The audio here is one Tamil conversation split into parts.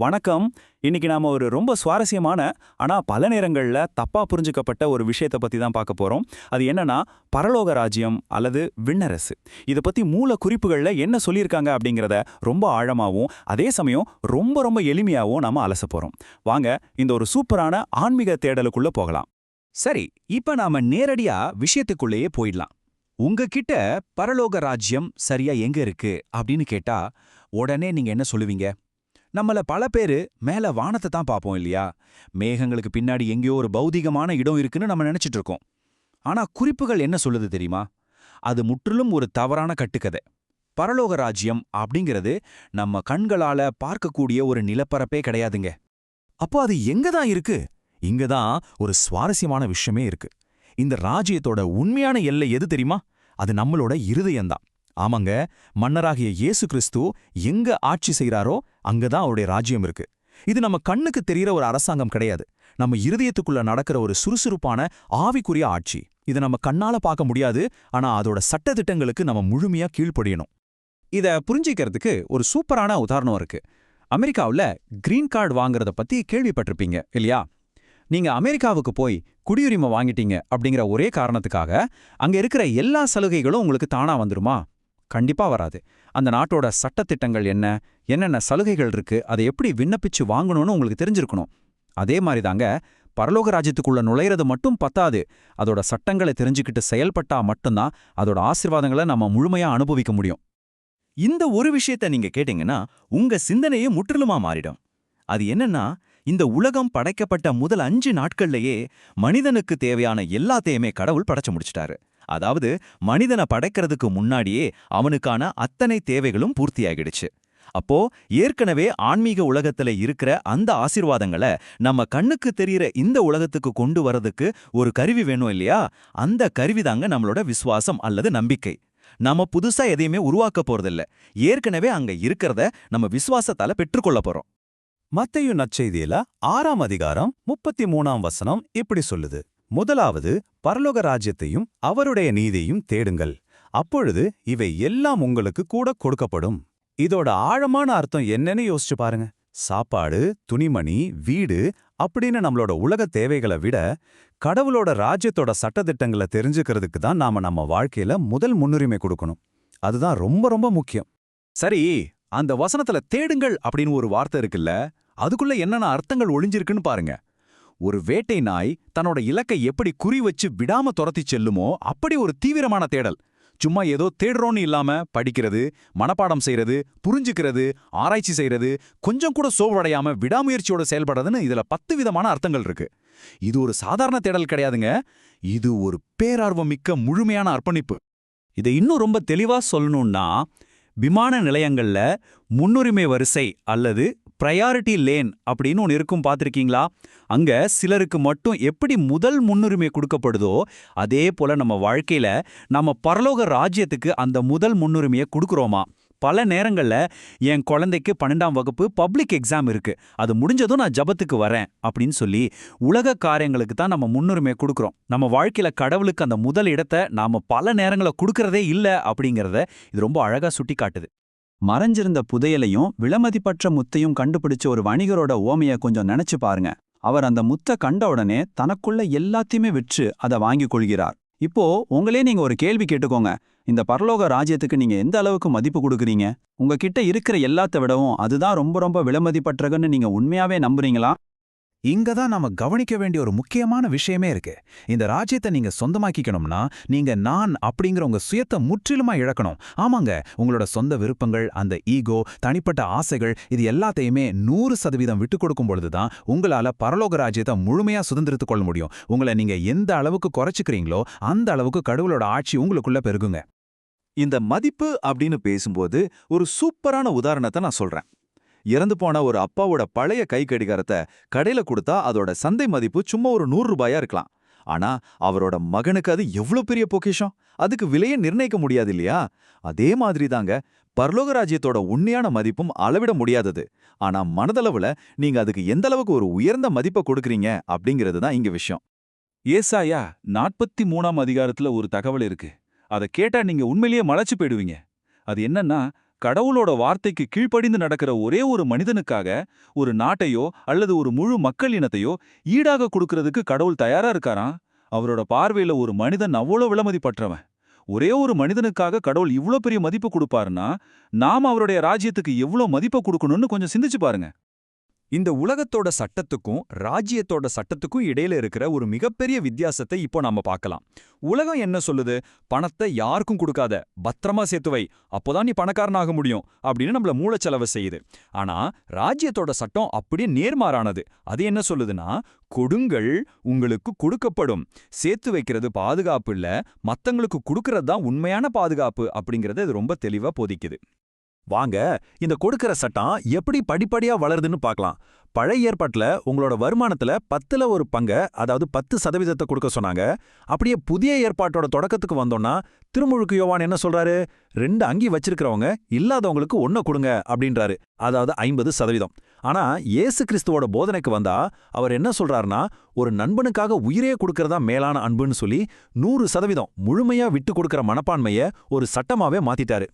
வணக்கம். இன்னைக்கு நாம ஒரு ரொம்ப சுவாரஸ்யமான, ஆனா பல நேரங்கள்ல தப்பா புரிஞ்சுக்கப்பட்ட ஒரு விஷயத்த பத்தி தான் பார்க்க போறோம். அது என்னன்னா, பரலோக ராஜ்யம் அல்லது விண்ணரசு. இத பத்தி மூல குறிப்புகள்ல என்ன சொல்லியிருக்காங்க அப்படிங்கிறத ரொம்ப ஆழமாவும், அதே சமயம் ரொம்ப ரொம்ப எளிமையாவும் நாம அலச போறோம். வாங்க இந்த ஒரு சூப்பரான ஆன்மீக தேடலுக்குள்ள போகலாம். சரி, இப்ப நாம நேரடியா விஷயத்துக்குள்ளேயே போயிடலாம். உங்ககிட்ட பரலோக ராஜ்யம் சரியா எங்க இருக்கு அப்படின்னு கேட்டா, உடனே நீங்க என்ன சொல்லுவீங்க? நம்மள பல பேரு மேல வானத்தை தான் பார்ப்போம் இல்லையா? மேகங்களுக்கு பின்னாடி எங்கேயோ ஒரு பௌதிகமான இடம் இருக்குன்னு நம்ம நினைச்சிட்டு இருக்கோம். ஆனா குறிப்புகள் என்ன சொல்லுது தெரியுமா? அது முற்றிலும் ஒரு தவறான கட்டுக்கதை. பரலோக ராஜ்யம் அப்படிங்கிறது நம்ம கண்களால பார்க்கக்கூடிய ஒரு நிலப்பரப்பே கிடையாதுங்க. அப்போ அது எங்க தான் இருக்கு? இங்க தான் ஒரு சுவாரஸ்யமான விஷயமே இருக்கு. இந்த ராஜ்யத்தோட உண்மையான எல்லை எது தெரியுமா? அது நம்மளோட இருதயம்தான். ஆமாங்க, மன்னராகிய இயேசு கிறிஸ்து எங்க ஆட்சி செய்றாரோ அங்கதான் அவருடைய ராஜ்யம் இருக்கு. இது நம்ம கண்ணுக்கு தெரியற ஒரு அரசாங்கம் கிடையாது. நம்ம இருதயத்துக்குள்ள நடக்கிற ஒரு சுறுசுறுப்பான ஆவிக்குரிய ஆட்சி. இதை நம்ம கண்ணால பார்க்க முடியாது, ஆனா அதோட சட்டதிட்டங்களுக்கு நம்ம முழுமையா கீழ்ப்படியணும். இத புரிஞ்சிக்கிறதுக்கு ஒரு சூப்பரான உதாரணம் இருக்கு. அமெரிக்காவுல கிரீன் கார்டு வாங்குறத பத்தி கேள்விப்பட்டிருப்பீங்க இல்லையா? நீங்க அமெரிக்காவுக்கு போய் குடியுரிமை வாங்கிட்டீங்க அப்படிங்கிற ஒரே காரணத்துக்காக அங்க இருக்கிற எல்லா சலுகைகளும் உங்களுக்கு தானா வந்துருமா? கண்டிப்பா வராது. அந்த நாட்டோட சட்டத்திட்டங்கள் என்ன, என்னென்ன சலுகைகள் இருக்கு, அதை எப்படி விண்ணப்பிச்சு வாங்கணும்னு உங்களுக்கு தெரிஞ்சிருக்கணும். அதே மாதிரி தாங்க, பரலோக ராஜ்யத்துக்குள்ள நுழையிறது மட்டும் பத்தாது. அதோட சட்டங்களை தெரிஞ்சுக்கிட்டு செயல்பட்டா மட்டும்தான் அதோட ஆசீர்வாதங்களை நம்ம முழுமையா அனுபவிக்க முடியும். இந்த ஒரு விஷயத்த நீங்க கேட்டீங்கன்னா உங்க சிந்தனையே முற்றிலுமா மாறிடும். அது என்னன்னா, இந்த உலகம் படைக்கப்பட்ட முதல் 5 நாட்கள்லயே மனிதனுக்கு தேவையான எல்லாத்தையுமே கடவுள் படைச்சு முடிச்சிட்டாரு. அதாவது மனிதனை படைக்கிறதுக்கு முன்னாடியே அவனுக்கான அத்தனை தேவைகளும் பூர்த்தியாகிடுச்சு. அப்போ ஏற்கனவே ஆன்மீக உலகத்துல இருக்கிற அந்த ஆசீர்வாதங்களை நம்ம கண்ணுக்கு தெரியற இந்த உலகத்துக்கு கொண்டு வரதுக்கு ஒரு கருவி வேணும் இல்லையா? அந்த கருவிதாங்க நம்மளோட விசுவாசம் அல்லது நம்பிக்கை. நாம புதுசா எதையுமே உருவாக்க போறதில்ல. ஏற்கனவே அங்க இருக்கிறத நம்ம விசுவாசத்தால பெற்றுக்கொள்ள போறோம். மத்தேயு நற்செய்தியில 6ஆம் அதிகாரம் 33ஆம் வசனம் இப்படி சொல்லுது: முதலாவது பரலோக ராஜ்யத்தையும் அவருடைய நீதியையும் தேடுங்கள், அப்பொழுது இவை எல்லாம் உங்களுக்கு கூட கொடுக்கப்படும். இதோட ஆழமான அர்த்தம் என்னன்னு யோசிச்சு பாருங்க. சாப்பாடு, துணிமணி, வீடு அப்படின்னு நம்மளோட உலக தேவைகளை விட கடவுளோட ராஜ்யத்தோட சட்டதிட்டங்களை தெரிஞ்சுக்கிறதுக்கு தான் நாம நம்ம வாழ்க்கையில முதல் முன்னுரிமை கொடுக்கணும். அதுதான் ரொம்ப ரொம்ப முக்கியம். சரி, அந்த வசனத்துல தேடுங்கள் அப்படின்னு ஒரு வார்த்தை இருக்குல்ல, அதுக்குள்ள என்னென்ன அர்த்தங்கள் ஒளிஞ்சிருக்குன்னு பாருங்க. ஒரு வேட்டை நாய் தன்னோட இலக்கை எப்படி குறி வச்சு விடாம துரத்தி செல்லுமோ அப்படி ஒரு தீவிரமான தேடல். சும்மா ஏதோ தேடுறோன்னு இல்லாம படிக்கிறது, மனப்பாடம் செய்யறது, புரிஞ்சுக்கிறது, ஆராய்ச்சி செய்யறது, கொஞ்சம் கூட சோர்வடையாம விடாமுயற்சியோட செயல்படுறதுன்னு இதுல 10 விதமான அர்த்தங்கள் இருக்கு. இது ஒரு சாதாரண தேடல் கிடையாதுங்க. இது ஒரு பேரார்வம் மிக்க முழுமையான அர்ப்பணிப்பு. இதை இன்னும் ரொம்ப தெளிவா சொல்லணும்னா, விமான நிலையங்கள்ல முன்னுரிமை வரிசை அல்லது ப்ரையாரிட்டி லேன் அப்படின்னு ஒன்று இருக்கும் பார்த்திருக்கீங்களா? அங்க சிலருக்கு மட்டும் எப்படி முதல் முன்னுரிமை கொடுக்கப்படுதோ, அதே போல நம்ம வாழ்க்கையில நம்ம பரலோக ராஜ்யத்துக்கு அந்த முதல் முன்னுரிமையை கொடுக்குறோமா? பல நேரங்கள்ல என் குழந்தைக்கு 12ஆம் வகுப்பு பப்ளிக் எக்ஸாம் இருக்கு, அது முடிஞ்சதும் நான் ஜபத்துக்கு வரேன் அப்படின்னு சொல்லி உலக காரியங்களுக்கு தான் நம்ம முன்னுரிமை கொடுக்குறோம். நம்ம வாழ்க்கையில கடவுளுக்கு அந்த முதல் இடத்தை நாம பல நேரங்கள கொடுக்கறதே இல்ல அப்படிங்கிறத இது ரொம்ப அழகா சுட்டி காட்டுது. மறைஞ்சிருந்த புதையலையும் விலைமதிப்பற்ற முத்தையும் கண்டுபிடிச்ச ஒரு வணிகரோட ஓமைய கொஞ்சம் நினைச்சு பாருங்க. அவர் அந்த முத்தை கண்ட உடனே தனக்குள்ள எல்லாத்தையுமே விற்று அதை வாங்கி கொள்கிறார். இப்போ உங்களே நீங்க ஒரு கேள்வி கேட்டுக்கோங்க. இந்த பரலோக ராஜ்யத்துக்கு நீங்க எந்த அளவுக்கு மதிப்பு கொடுக்குறீங்க? உங்ககிட்ட இருக்கிற எல்லாத்த விடவும் அதுதான் ரொம்ப ரொம்ப விலைமதிப்பற்றதுன்னு நீங்க உண்மையாவே நம்புறீங்களா? இங்க தான் நாம கவனிக்க வேண்டிய ஒரு முக்கியமான விஷயமே இருக்கு. இந்த ராஜ்யத்தை நீங்க சொந்தமாக்கிக்கணும்னா நீங்க நான் அப்படிங்கிற உங்க சுயத்தை முற்றிலுமா இழக்கணும். ஆமாங்க, உங்களோட சொந்த விருப்பங்கள், அந்த ஈகோ, தனிப்பட்ட ஆசைகள், இது எல்லாத்தையுமே 100% விட்டு கொடுக்கும் பொழுதுதான் உங்களால பரலோக ராஜ்யத்தை முழுமையா சுதந்திரத்துக் கொள்ள முடியும். உங்களை நீங்க எந்த அளவுக்கு குறைச்சிக்கிறீங்களோ அந்த அளவுக்கு கடவுளோட ஆட்சி உங்களுக்குள்ள பெருகுங்க. இந்த மதிப்பு அப்படின்னு பேசும்போது ஒரு சூப்பரான உதாரணத்தை நான் சொல்றேன். இறந்து போன ஒரு அப்பாவோட பழைய கை கடிகாரத்தை கடையில கொடுத்தா அதோட சந்தை மதிப்பு சும்மா ஒரு 100 ரூபாயா இருக்கலாம். ஆனா அவரோட மகனுக்கு அது எவ்வளவு பெரிய பொக்கிஷம், அதுக்கு விலையை நிர்ணயிக்க முடியாது இல்லையா? அதே மாதிரி தாங்க பரலோக ராஜ்யத்தோட உண்மையான மதிப்பும் அளவிட முடியாதது. ஆனா மனதளவுல நீங்க அதுக்கு எந்த அளவுக்கு ஒரு உயர்ந்த மதிப்பை கொடுக்கறீங்க அப்படிங்கிறது தான் இங்க விஷயம். ஏசாயா 43ஆம் அதிகாரத்துல ஒரு தகவல் இருக்கு. அதை கேட்டா நீங்க உண்மையிலேயே மலைச்சு போயிடுவீங்க. அது என்னன்னா, கடவுளோட வார்த்தைக்கு கீழ்ப்படிந்து நடக்கிற ஒரே ஒரு மனிதனுக்காக ஒரு நாட்டையோ அல்லது ஒரு முழு மக்கள் இனத்தையோ ஈடாக கொடுக்கறதுக்கு கடவுள் தயாரா இருக்காராம். அவரோட பார்வையில ஒரு மனிதன் அவ்வளோ விலைமதிப்பற்றவன். ஒரே ஒரு மனிதனுக்காக கடவுள் இவ்ளோ பெரிய மதிப்பு கொடுப்பாருன்னா நாம அவருடைய ராஜ்யத்துக்கு எவ்ளோ மதிப்பை கொடுக்கணும்னு கொஞ்சம் சிந்திச்சு பாருங்க. இந்த உலகத்தோட சட்டத்துக்கும் ராஜ்யத்தோட சட்டத்துக்கும் இடையில இருக்கிற ஒரு மிகப்பெரிய வித்தியாசத்தை இப்போ நாம பார்க்கலாம். உலகம் என்ன சொல்லுது? பணத்தை யாருக்கும் கொடுக்காத, பத்திரமா சேர்த்து வை, அப்போதான் நீ பணக்காரனாக முடியும் அப்படின்னு நம்மள மூளைச்சலவை செய்யுது. ஆனா ராஜ்யத்தோட சட்டம் அப்படியே நேர்மாறானது. அது என்ன சொல்லுதுன்னா, கொடுங்கள், உங்களுக்கு கொடுக்கப்படும். சேர்த்து வைக்கிறது பாதுகாப்பு இல்ல, மத்தங்களுக்கு கொடுக்கறது தான் உண்மையான பாதுகாப்பு அப்படிங்கறது இது ரொம்ப தெளிவா போதிக்குது. வாங்க இந்த கொடுக்கிற சட்டம் எப்படி படிப்படியா வளருதுன்னு பார்க்கலாம். பழைய ஏற்பாட்டுல உங்களோட வருமானத்துல 10ல ஒரு பங்க, அதாவது 10% கொடுக்க சொன்னாங்க. அப்படியே புதிய ஏற்பாட்டோட தொடக்கத்துக்கு வந்தோம்னா திருமுழுக்கு யோவான் என்ன சொல்றாரு? 2 அங்கி வச்சிருக்கிறவங்க இல்லாதவங்களுக்கு 1 கொடுங்க அப்படின்றாரு, அதாவது 50%. ஆனா இயேசு கிறிஸ்துவோட போதனைக்கு வந்தா அவர் என்ன சொல்றாருன்னா, ஒரு நண்பனுக்காக உயிரே கொடுக்கறதா மேலான அன்புன்னு சொல்லி 100% முழுமையா விட்டு கொடுக்கிற மனப்பான்மைய ஒரு சட்டமாவே மாத்திட்டாரு.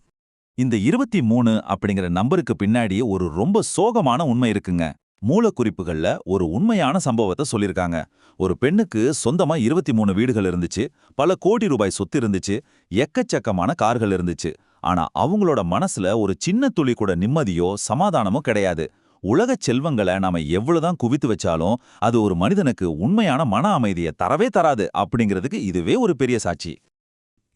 இந்த 23 அப்படிங்கிற நம்பருக்கு பின்னாடி ஒரு ரொம்ப சோகமான உண்மை இருக்குங்க. மூலக்குறிப்புகள்ல ஒரு உண்மையான சம்பவத்தை சொல்லிருக்காங்க. ஒரு பெண்ணுக்கு சொந்தமா 23 வீடுகள் இருந்துச்சு, பல கோடி ரூபாய் சொத்து இருந்துச்சு, எக்கச்சக்கமான கார்கள் இருந்துச்சு. ஆனா அவங்களோட மனசுல ஒரு சின்ன துளி கூட நிம்மதியோ சமாதானமோ கிடையாது. உலகச் செல்வங்களை நாம எவ்வளவுதான் குவித்து வச்சாலும் அது ஒரு மனிதனுக்கு உண்மையான மன அமைதியை தரவே தராது அப்படிங்கிறதுக்கு இதுவே ஒரு பெரிய சாட்சி.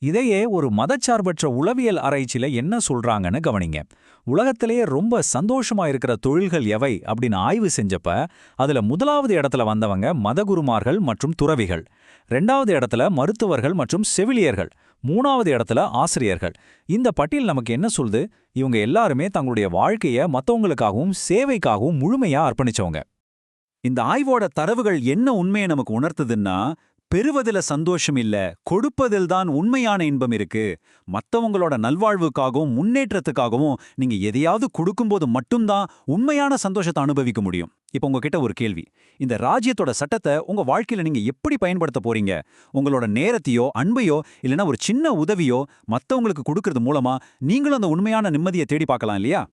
இதையே ஒரு மதச்சார்பற்ற உளவியல் ஆராய்ச்சியில என்ன சொல்றாங்கன்னு கவனிங்க. உலகத்திலேயே ரொம்ப சந்தோஷமா இருக்கிற தொழில்கள் எவை அப்படின்னு ஆய்வு செஞ்சப்ப அதுல முதலாவது இடத்துல வந்தவங்க மதகுருமார்கள் மற்றும் துறவிகள், 2வது இடத்துல மருத்துவர்கள் மற்றும் செவிலியர்கள், 3வது இடத்துல ஆசிரியர்கள். இந்த பட்டியல் நமக்கு என்ன சொல்லுது? இவங்க எல்லாருமே தங்களுடைய வாழ்க்கைய மத்தவங்களுக்காகவும் சேவைக்காகவும் முழுமையா அர்ப்பணிச்சவங்க. இந்த ஆய்வோட தரவுகள் என்ன உண்மையை நமக்கு உணர்த்துதுன்னா, பெறுவதில சந்தோஷம் இல்ல, கொடுப்பதில்தான் உண்மையான இன்பம் இருக்கு. மத்தவங்களோட நல்வாழ்வுக்காகவும் முன்னேற்றத்துக்காகவும் நீங்க எதையாவது கொடுக்கும்போது மட்டும்தான் உண்மையான சந்தோஷத்தை அனுபவிக்க முடியும். இப்போ உங்ககிட்ட ஒரு கேள்வி. இந்த ராஜ்யத்தோட சட்டத்தை உங்க வாழ்க்கையில நீங்க எப்படி பயன்படுத்த போறீங்க? உங்களோட நேரத்தையோ அன்பையோ இல்லைன்னா ஒரு சின்ன உதவியோ மத்தவங்களுக்கு கொடுக்கறது மூலமா நீங்களும் அந்த உண்மையான நிம்மதியை தேடி பார்க்கலாம் இல்லையா?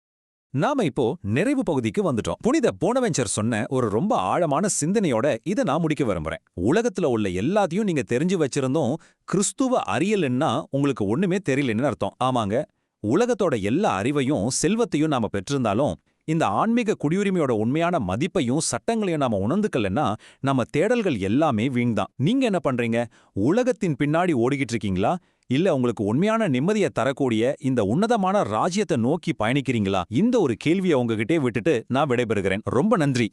நாம இப்போ நிறைவு பகுதிக்கு வந்துட்டோம். புனித போனவென்ச்சர் சொன்ன ஒரு ரொம்ப ஆழமான சிந்தனையோட இதை நான் முடிக்க விரும்புறேன். உலகத்துல உள்ள எல்லாத்தையும் நீங்க தெரிஞ்சு வச்சிருந்தோம், கிறிஸ்துவ அறியலன்னா உங்களுக்கு ஒண்ணுமே தெரியலன்னு அர்த்தம். ஆமாங்க, உலகத்தோட எல்லா அறிவையும் செல்வத்தையும் நாம பெற்றிருந்தாலும் இந்த ஆன்மீக குடியுரிமையோட உண்மையான மதிப்பையும் சட்டங்களையும் நாம உணர்ந்துக்கலன்னா நம்ம தேடல்கள் எல்லாமே வீண்தான். நீங்க என்ன பண்றீங்க? உலகத்தின் பின்னாடி ஓடிக்கிட்டு இருக்கீங்களா? இல்ல உங்களுக்கு உண்மையான நிம்மதியை தரக்கூடிய இந்த உன்னதமான ராஜ்யத்தை நோக்கி பயணிக்கிறீங்களா? இந்த ஒரு கேள்வியை உங்ககிட்டே விட்டுட்டு நான் விடைபெறுகிறேன். ரொம்ப நன்றி.